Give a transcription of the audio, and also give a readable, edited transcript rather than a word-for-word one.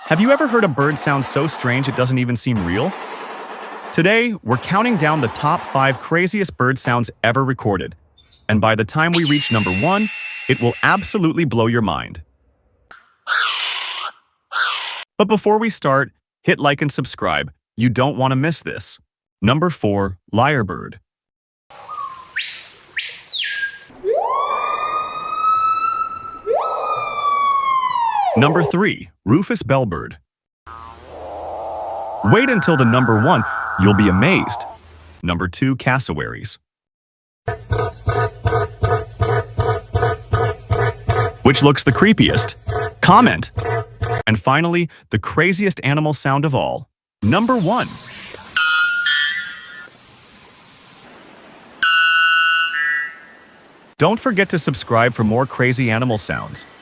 Have you ever heard a bird sound so strange it doesn't even seem real? Today, we're counting down the top 5 craziest bird sounds ever recorded. And by the time we reach number 1, it will absolutely blow your mind. But before we start, hit like and subscribe. You don't want to miss this. Number 4, Lyrebird. Number 3, Rufous Bellbird. Wait until the number 1, you'll be amazed. Number 2, Cassowaries. Which looks the creepiest? Comment! And finally, the craziest animal sound of all. Number 1. Don't forget to subscribe for more crazy animal sounds.